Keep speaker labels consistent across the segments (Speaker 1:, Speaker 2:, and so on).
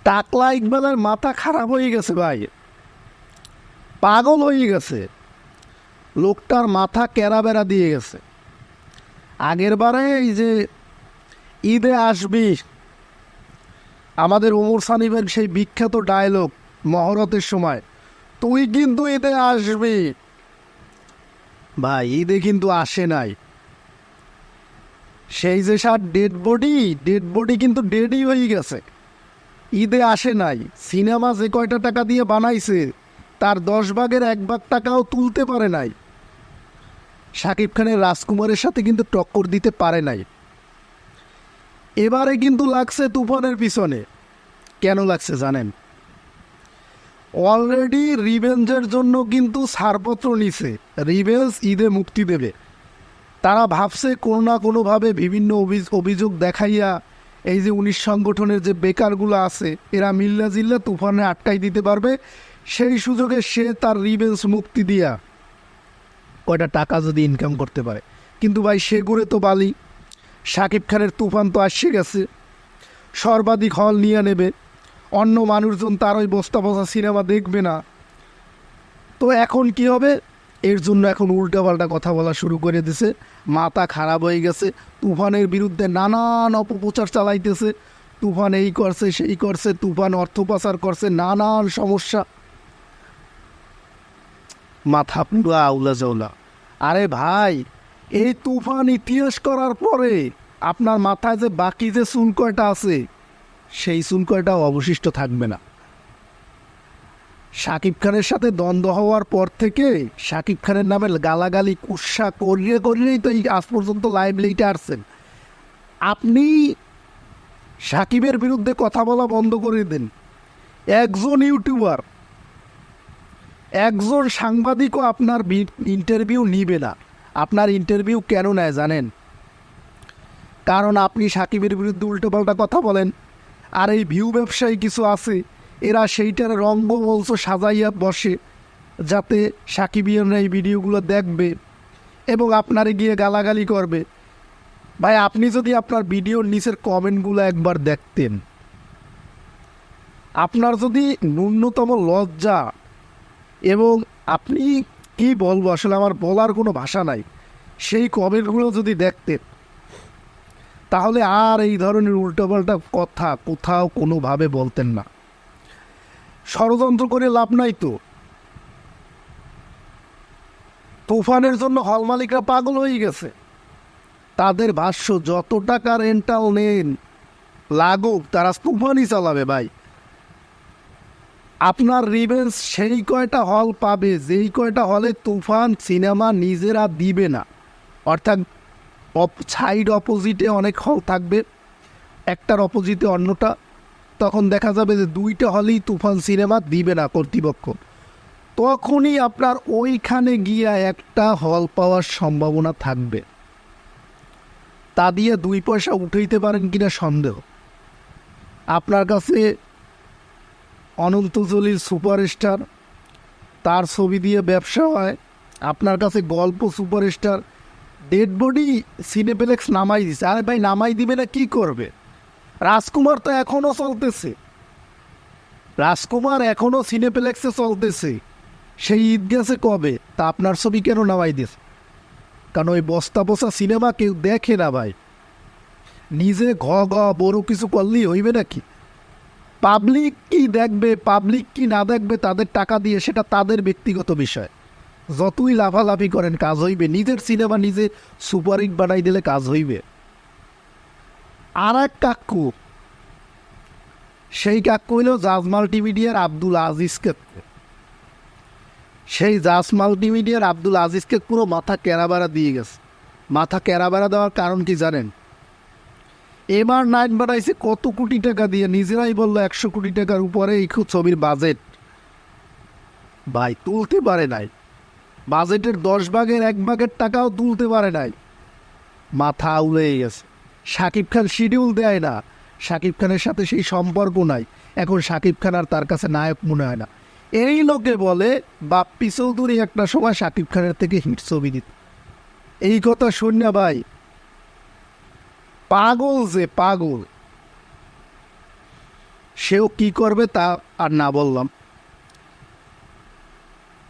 Speaker 1: টাকলা ইকবালের মাথা খারাপ হয়ে গেছে ভাই, পাগল হয়ে গেছে। লোকটার মাথা কেরাবেরা দিয়ে গেছে। আগের বারে এই যে ঈদে আসবি, আমাদের ওমর সানিবের সেই বিখ্যাত ডায়লগ মহরতের সময়, তুই কিন্তু ঈদে আসবি, ভাই ঈদে কিন্তু আসে নাই। সেই যে সার ডেড বডি কিন্তু ডেডই হয়ে গেছে, ঈদে আসে নাই। সিনেমা যে কয়টা টাকা দিয়ে বানাইছে তার 10 ভাগের 1 ভাগ টাকাও তুলতে পারে নাই। শাকিব খানের রাজকুমারের সাথে কিন্তু টক্কর দিতে পারে নাই। এবারে কিন্তু লাগছে তুফানের পিছনে। কেন লাগছে জানেন? অলরেডি রিভেঞ্জের জন্য কিন্তু ছাড়পত্র নিছে, রিভেঞ্জ ঈদে মুক্তি দেবে। তারা ভাবছে কোনো না কোনোভাবে বিভিন্ন অভিযোগ দেখাইয়া এই যে 19 সংগঠনের যে বেকারগুলো আছে এরা মিল্লা জিল্লা তুফানে আটকাই দিতে পারবে। সেই সুযোগে সে তার রিভেঞ্জ মুক্তি দিয়া কয়টা টাকা যদি ইনকাম করতে পারে। কিন্তু ভাই সে করে তো বালি। শাকিব খানের তুফান তো আসছে গেছে, সর্বাধিক হল নিয়ে নেবে, অন্য মানুষজন তার ওই বস্তা বস্তা সিনেমা দেখবে না। তো এখন কি হবে? এর জন্য এখন উল্টাপাল্টা কথা বলা শুরু করে দিছে, মাথা খারাপ হয়ে গেছে। তুফানের বিরুদ্ধে নানান অপপ্রচার চালাইতেছে, তুফান এই করছে সেই করছে, তুফান অর্থ পাচার করছে, নানান সমস্যা। মাথা পুরো আউলা জাউলা। আরে ভাই, এই তুফান ইতিহাস করার পরে আপনার মাথায় যে বাকি যে চুল কয়টা আছে সেই চুল কয়টাও অবশিষ্ট থাকবে না। শাকিব খানের সাথে দ্বন্দ্ব হওয়ার পর থেকে শাকিব খানের নামে গালাগালি কুৎসা করিয়েই তো এই আজ পর্যন্ত লাইভলিতে আসছেন। আপনি শাকিবের বিরুদ্ধে কথা বলা বন্ধ করে দেন। একজন ইউটিউবার, একজন সাংবাদিকও আপনার ইন্টারভিউ নিবে না। আপনার ইন্টারভিউ কেন নেয় জানেন? কারণ আপনি শাকিবের বিরুদ্ধে উল্টোপাল্টা কথা বলেন। আর এই ভিউ ব্যবসায়ী কিছু আছে, এরা সেইটার রঙ্গমঞ্চ সাজাইয়া বসে যাতে সাকিবিয়ানরা এই ভিডিওগুলো দেখবে এবং আপনারে গিয়ে গালাগালি করবে। ভাই আপনি যদি আপনার ভিডিওর নিচের কমেন্টগুলো একবার দেখতেন, আপনার যদি ন্যূনতম লজ্জা এবং আপনি কী বলবো আসলে আমার বলার কোনো ভাষা নাই, সেই কমেন্টগুলো যদি দেখতেন তাহলে আর এই ধরনের উল্টোপাল্টা কথা কোথাও কোনোভাবে বলতেন না। ষড়যন্ত্র করে লাভ নাই তো। তুফানের জন্য হল মালিকরা পাগল হয়ে গেছে। তাদের ভাষ্য যত টাকা রেন্টাল নেন লাগুক, তারা তুফানই চালাবে। ভাই আপনার রিভেঞ্জ সেই কয়টা হল পাবে যেই কয়টা হলে তুফান সিনেমা নিজেরা দিবে না। অর্থাৎ সাইড অপোজিটে অনেক হল থাকবে, একটার অপোজিটে অন্যটা। তখন দেখা যাবে যে 2টা হলেই তুফান সিনেমা দিবে না কর্তৃপক্ষ। তখনই আপনার ওইখানে গিয়ে একটা হল পাওয়ার সম্ভাবনা থাকবে। তা দিয়ে 2 পয়সা উঠাইতে পারেন কিনা সন্দেহ। আপনার কাছে অনন্ত জলিল সুপারস্টার, তার ছবি দিয়ে ব্যবসা হয়। আপনার কাছে গল্প সুপারস্টার, ডেড বডি সিনেপ্লেক্স নামাই দিছে। আরে ভাই নামাই দিবে না কি করবে? রাজকুমার তো এখনও চলতেছে, রাজকুমার এখনও সিনেপ্লেক্সে চলতেছে। সেই ঈদ গেছে কবে, তা আপনার ছবি কেন নামাই দিয়েছে? কারণ ওই বস্তা বসা সিনেমা কেউ দেখে না ভাই। নিজে বড় কিছু করলেই হইবে নাকি? পাবলিক কি দেখবে, পাবলিক কি না দেখবে তাদের টাকা দিয়ে, সেটা তাদের ব্যক্তিগত বিষয়। যতই লাফালাফি করেন কাজ হইবে। নিজের সিনেমা নিজে সুপারহিট বানাই দিলে কাজ হইবে। আর এক কাক্কু, সেই কাক্কু হইল জাজ মাল্টিমিডিয়ার আব্দুল আজিজ কাক্কু। সেই জাজ মাল্টিমিডিয়ার আব্দুল আজিজকে পুরো মাথা কেরাবাড়া দিয়ে গেছে। মাথা কেরাবাড়া দেওয়ার কারণ কি জানেন? এবার নাইট বানাইছে কত কোটি টাকা দিয়ে, নিজেরাই বললো 100 কোটি টাকার উপরে এই ছবির বাজেট। ভাই তুলতে পারে নাই, বাজেটের 10 ভাগের 1 ভাগের টাকাও তুলতে পারে নাই। মাথা উড়ে গেছে। শাকিব খান শিডিউল দেয় না, শাকিব খানের সাথে সেই সম্পর্ক নাই। এখন শাকিব খান আর তার কাছে নায়ক মনে হয় না। এই লোকে বলে বাপ্পি চৌধুরী একটা সময় শাকিব খানের থেকে হিট ছবি দিত। এই কথা শুন না ভাই, পাগল যে পাগল। সেও কি করবে তা আর না বললাম।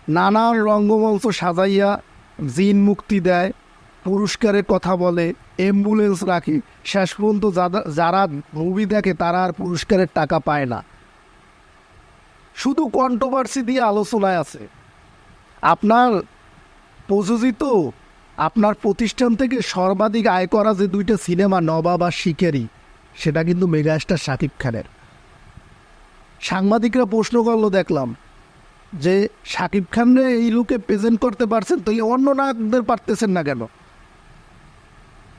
Speaker 1: নানান রঙ্গমঞ্চ সাজাইয়া জিন মুক্তি দেয়, পুরস্কারের কথা বলে, অ্যাম্বুলেন্স রাখে, শেষ পর্যন্ত যারা মুভি দেখে তারা আর পুরস্কারের টাকা পায় না, শুধু কন্ট্রোভার্সি দিয়ে আলোচনায় আছে। আপনার প্রযোজিত আপনার প্রতিষ্ঠান থেকে সর্বাধিক আয় করা যে দুইটা সিনেমা নবাব আর শিকারি, সেটা কিন্তু মেগাস্টার শাকিব খানের। সাংবাদিকরা প্রশ্ন করলো, দেখলাম যে শাকিব খানরে এই লুকে প্রেজেন্ট করতে পারছেন, তাহলে অন্য নায়কদের পারতেছেন না কেন?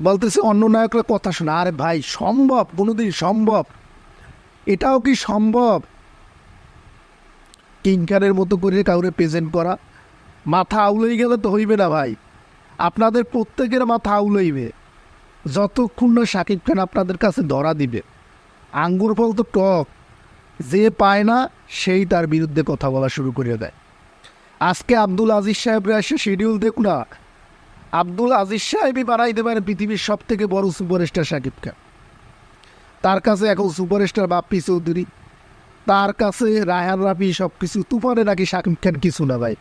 Speaker 1: বলতেছে অন্য নায়করা কথা শোনা। আরে ভাই, সম্ভব? কোনোদিন সম্ভব? এটাও কি সম্ভব কিংকারের মতো করে কাউরে প্রেজেন্ট করা? মাথা আউলেই গেলে তো হইবে না ভাই, আপনাদের প্রত্যেকের মাথা আউলাইবে যতক্ষণ না শাকিব খান আপনাদের কাছে ধরা দিবে। আঙ্গুর ফল তো টক, যে পায় না সেই তার বিরুদ্ধে কথা বলা শুরু করে দেয়। আজকে আব্দুল আজিজ সাহেবরা এসে শিডিউল দেখুন না, আব্দুল আজিজ সাহেবই বানাইতে পারে পৃথিবীর সব থেকে বড় সুপারস্টার শাকিব খান। তার কাছে এখন সুপারস্টার বাপ্পি চৌধুরী, তার কাছে রায়হান রাফি সব কিছু, তুফানে নাকি শাকিব খান কিছু না ভাই।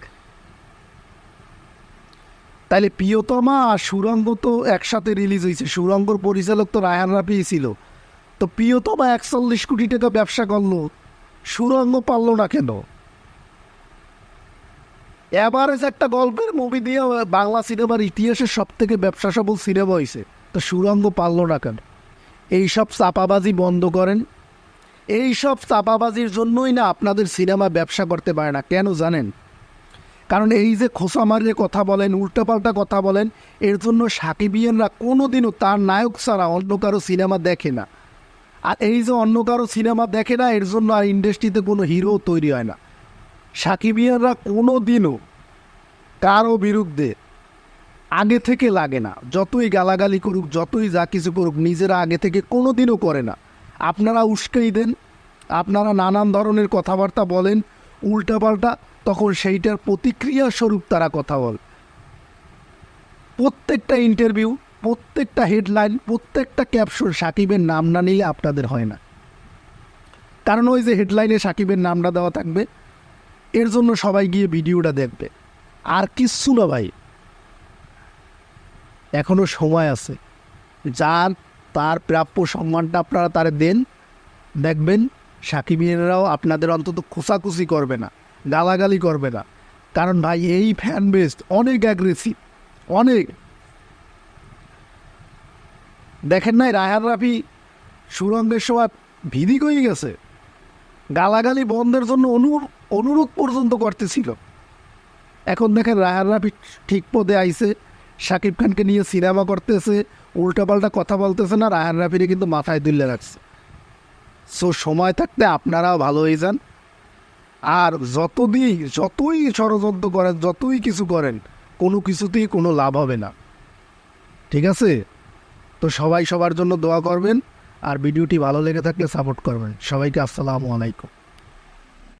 Speaker 1: তাইলে প্রিয়তমা আর সুরঙ্গ তো একসাথে রিলিজ হয়েছে, সুরঙ্গর পরিচালক তো রায়হান রাফিই ছিল। তো প্রিয়তমা 41 কোটি টাকা ব্যবসা করলো, সুরঙ্গ পারল না কেন? এভারেজ একটা গল্পের মুভি দিয়ে বাংলা সিনেমার ইতিহাসের সব থেকে ব্যবসা সফল সিনেমা হয়েছে, তো সুরঙ্গ পারল না কেন? এইসব চাপাবাজি বন্ধ করেন। এইসব চাপাবাজির জন্যই না আপনাদের সিনেমা ব্যবসা করতে পারে না। কেন জানেন? কারণ এই যে খোসা মারিয়ে কথা বলেন, উল্টাপাল্টা কথা বলেন, এর জন্য সাকিবিয়ানরা কোনো দিনও তার নায়ক ছাড়া অন্য কারো সিনেমা দেখে না। আর এই যে অন্য কারো সিনেমা দেখে না, এর জন্য আর ইন্ডাস্ট্রিতে কোনো হিরো তৈরি হয় না। সাকিবিয়ানরা কোনো দিনও কারো বিরুদ্ধে আগে থেকে লাগে না, যতই গালাগালি করুক, যতই যা কিছু করুক, নিজেরা আগে থেকে কোনো দিনও করে না। আপনারা উস্কাই দেন, আপনারা নানান ধরনের কথাবার্তা বলেন উল্টাপাল্টা, তখন সেইটার প্রতিক্রিয়া স্বরূপ তারা কথা বলে। প্রত্যেকটা ইন্টারভিউ, প্রত্যেকটা হেডলাইন, প্রত্যেকটা ক্যাপশন সাকিবের নাম না নিলে আপনাদের হয় না। কারণ ওই যে হেডলাইনে সাকিবের নামটা দেওয়া থাকবে, এর জন্য সবাই গিয়ে ভিডিওটা দেখবে। আর কিচ্ছু না ভাই, এখনও সময় আছে। যার তার প্রাপ্য সম্মানটা আপনারা তারে দেন, দেখবেন সাকিবিয়ানরাও আপনাদের অন্তত খোঁচাখুচি করবে না, গালাগালি করবে না। কারণ ভাই এই ফ্যান বেস অনেক অ্যাগ্রেসিভ, অনেক। দেখেন নাই রায়হান রাফি সুরঙ্গের সময় ভিদি হয়ে গেছে, গালাগালি বন্ধের জন্য অনুরোধ পর্যন্ত করতেছিল। এখন দেখেন রায়হান রাফি ঠিক পদে আইছে, শাকিব খানকে নিয়ে সিনেমা করতেছে, উল্টাপাল্টা কথা বলতেছে না, রায়হান রাফিরে কিন্তু মাথায় তুলে রাখছে। সো সময় থাকতে আপনারাও ভালো হয়ে যান। আর যতই ষড়যন্ত্র করেন, যতই কিছু করেন, কোনো কিছুতেই কোনো লাভ হবে না, ঠিক আছে? তো সবাই সবার জন্য দোয়া করবেন, আর ভিডিওটি ভালো লেগে থাকলে সাপোর্ট করবেন। সবাইকে আসসালামু আলাইকুম।